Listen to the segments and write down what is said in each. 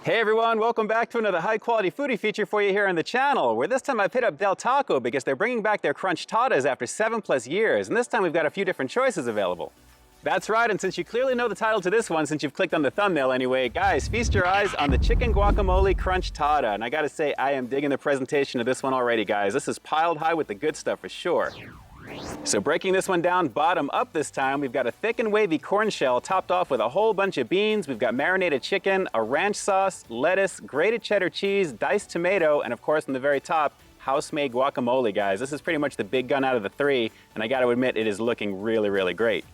Hey everyone, welcome back to another high quality foodie feature for you here on the channel, where this time I've hit up Del Taco because they're bringing back their CRUNCHTADAs after 7+ years, and this time we've got a few different choices available. That's right, and since you clearly know the title to this one, since you've clicked on the thumbnail anyway, guys, feast your eyes on the Chicken Guacamole CRUNCHTADA, and I gotta say, I am digging the presentation of this one already, guys. This is piled high with the good stuff for sure. So breaking this one down bottom up this time, we've got a thick and wavy corn shell topped off with a whole bunch of beans. We've got marinated chicken, a ranch sauce, lettuce, grated cheddar cheese, diced tomato, and of course on the very top, house-made guacamole, guys. This is pretty much the big gun out of the three, and I gotta admit, it is looking really, really great.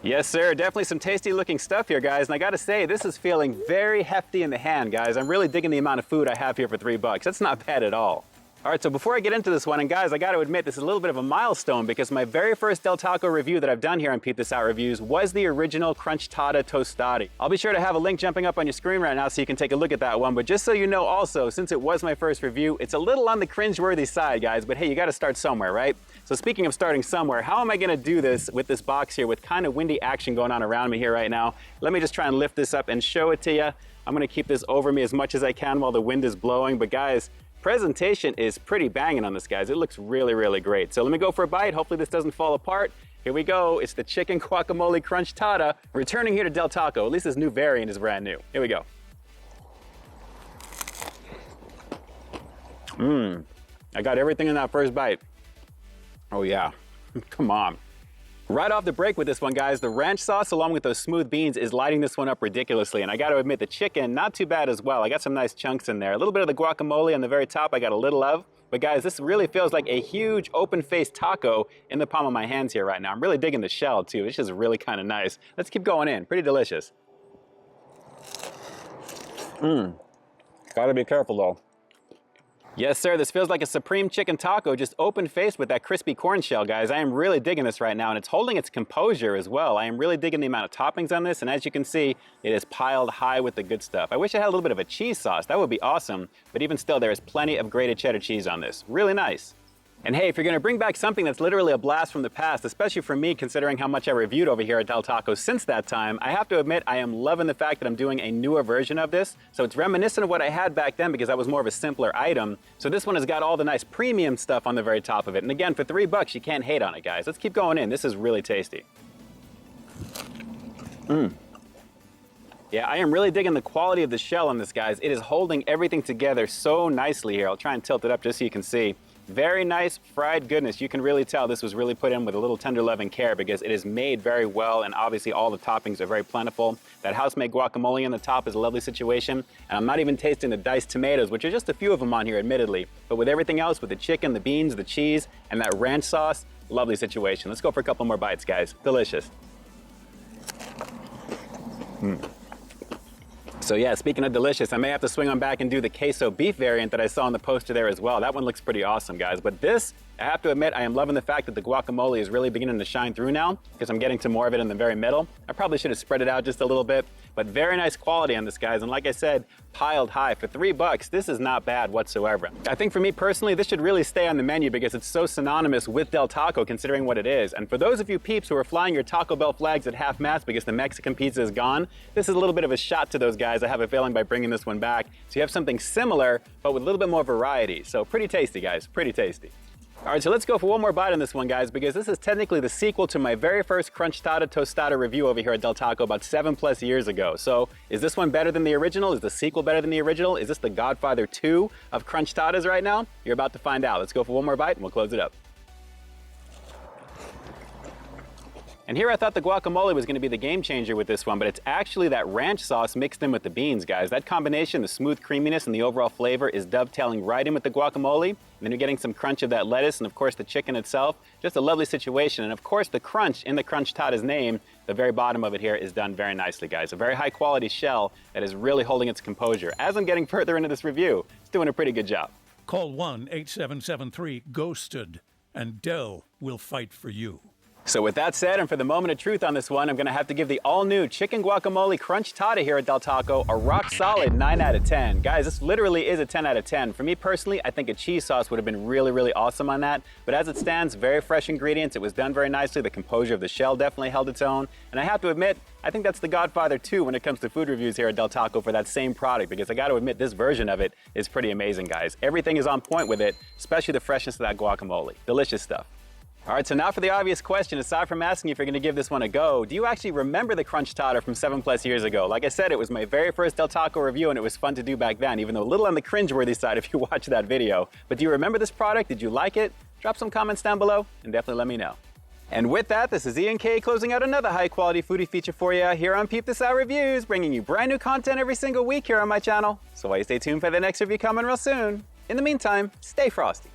Yes, sir, definitely some tasty looking stuff here, guys, and I gotta say, this is feeling very hefty in the hand, guys. I'm really digging the amount of food I have here for $3. That's not bad at all. All right, so before I get into this one, and guys, I got to admit, this is a little bit of a milestone because my very first Del Taco review that I've done here on Peep This Out Reviews was the original CRUNCHTADA Tostada. I'll be sure to have a link jumping up on your screen right now so you can take a look at that one, but just so you know also, since it was my first review, it's a little on the cringeworthy side, guys, but hey, you got to start somewhere, right? So speaking of starting somewhere, how am I going to do this with this box here with kind of windy action going on around me here right now? Let me just try and lift this up and show it to you. I'm going to keep this over me as much as I can while the wind is blowing, but guys, presentation is pretty banging on this, guys. It looks really, really great. So let me go for a bite. Hopefully this doesn't fall apart. Here we go. It's the Chicken Guacamole CRUNCHTADA. Returning here to Del Taco. At least this new variant is brand new. Here we go. I got everything in that first bite. Oh yeah, come on. Right off the break with this one, guys, the ranch sauce along with those smooth beans is lighting this one up ridiculously. And I got to admit, the chicken, not too bad as well. I got some nice chunks in there. A little bit of the guacamole on the very top I got a little of. But guys, this really feels like a huge open-faced taco in the palm of my hands here right now. I'm really digging the shell too. It's just really kind of nice. Let's keep going in. Pretty delicious. Gotta be careful though. Yes, sir, this feels like a supreme chicken taco, just open-faced with that crispy corn shell, guys. I am really digging this right now, and it's holding its composure as well. I am really digging the amount of toppings on this, and as you can see, it is piled high with the good stuff. I wish I had a little bit of a cheese sauce. That would be awesome, but even still, there is plenty of grated cheddar cheese on this. Really nice. And hey, if you're gonna bring back something that's literally a blast from the past, especially for me considering how much I reviewed over here at Del Taco since that time, I have to admit I am loving the fact that I'm doing a newer version of this. So it's reminiscent of what I had back then because that was more of a simpler item. So this one has got all the nice premium stuff on the very top of it. And again, for $3, you can't hate on it, guys. Let's keep going in. This is really tasty. Yeah, I am really digging the quality of the shell on this, guys. It is holding everything together so nicely here. I'll try and tilt it up just so you can see. Very nice fried goodness. You can really tell this was really put in with a little tender love and care because it is made very well, and obviously all the toppings are very plentiful. That house-made guacamole on the top is a lovely situation, and I'm not even tasting the diced tomatoes, which are just a few of them on here admittedly, but with everything else, with the chicken, the beans, the cheese, and that ranch sauce, lovely situation. Let's go for a couple more bites, guys. Delicious. So yeah, speaking of delicious, I may have to swing on back and do the queso beef variant that I saw on the poster there as well. That one looks pretty awesome, guys. But this, I have to admit, I am loving the fact that the guacamole is really beginning to shine through now because I'm getting to more of it in the very middle. I probably should have spread it out just a little bit, but very nice quality on this, guys. And like I said, piled high. For $3, this is not bad whatsoever. I think for me personally, this should really stay on the menu because it's so synonymous with Del Taco considering what it is. And for those of you peeps who are flying your Taco Bell flags at half-mast because the Mexican pizza is gone, this is a little bit of a shot to those guys. I have a feeling by bringing this one back. So you have something similar, but with a little bit more variety. So pretty tasty, guys, pretty tasty. All right, so let's go for one more bite on this one, guys, because this is technically the sequel to my very first CRUNCHTADA Tostada review over here at Del Taco about 7+ years ago. So is this one better than the original? Is the sequel better than the original? Is this the Godfather 2 of CRUNCHTADAs right now? You're about to find out. Let's go for one more bite and we'll close it up. And here I thought the guacamole was going to be the game changer with this one, but it's actually that ranch sauce mixed in with the beans, guys. That combination, the smooth creaminess and the overall flavor is dovetailing right in with the guacamole. And then you're getting some crunch of that lettuce and of course the chicken itself. Just a lovely situation. And of course the crunch in the CRUNCHTADA's name, the very bottom of it here is done very nicely, guys. A very high quality shell that is really holding its composure. As I'm getting further into this review, it's doing a pretty good job. Call 1-8773-GHOSTED and Del will fight for you. So with that said, and for the moment of truth on this one, I'm gonna have to give the all-new Chicken Guacamole Crunchtada here at Del Taco a rock-solid 9 out of 10. Guys, this literally is a 10 out of 10. For me personally, I think a cheese sauce would have been really, really awesome on that. But as it stands, very fresh ingredients. It was done very nicely. The composure of the shell definitely held its own. And I have to admit, I think that's the godfather too when it comes to food reviews here at Del Taco for that same product, because I gotta admit, this version of it is pretty amazing, guys. Everything is on point with it, especially the freshness of that guacamole. Delicious stuff. All right, so now for the obvious question, aside from asking if you're gonna give this one a go, do you actually remember the Crunchtada from 7+ years ago? Like I said, it was my very first Del Taco review and it was fun to do back then, even though a little on the cringeworthy side if you watch that video. But do you remember this product? Did you like it? Drop some comments down below and definitely let me know. And with that, this is Ian K closing out another high-quality foodie feature for you here on Peep This Out Reviews, bringing you brand new content every single week here on my channel. So while you stay tuned for the next review coming real soon, in the meantime, stay frosty.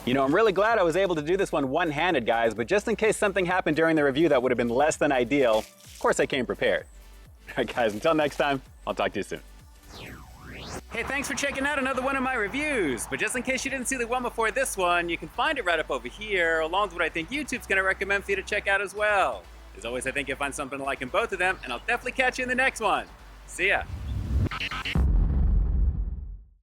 You know, I'm really glad I was able to do this one one-handed, guys, but just in case something happened during the review that would have been less than ideal, of course I came prepared. All right, guys, until next time, I'll talk to you soon. Hey, thanks for checking out another one of my reviews, but just in case you didn't see the one before this one, you can find it right up over here, along with what I think YouTube's gonna recommend for you to check out as well. As always, I think you'll find something to like in both of them, and I'll definitely catch you in the next one. See ya.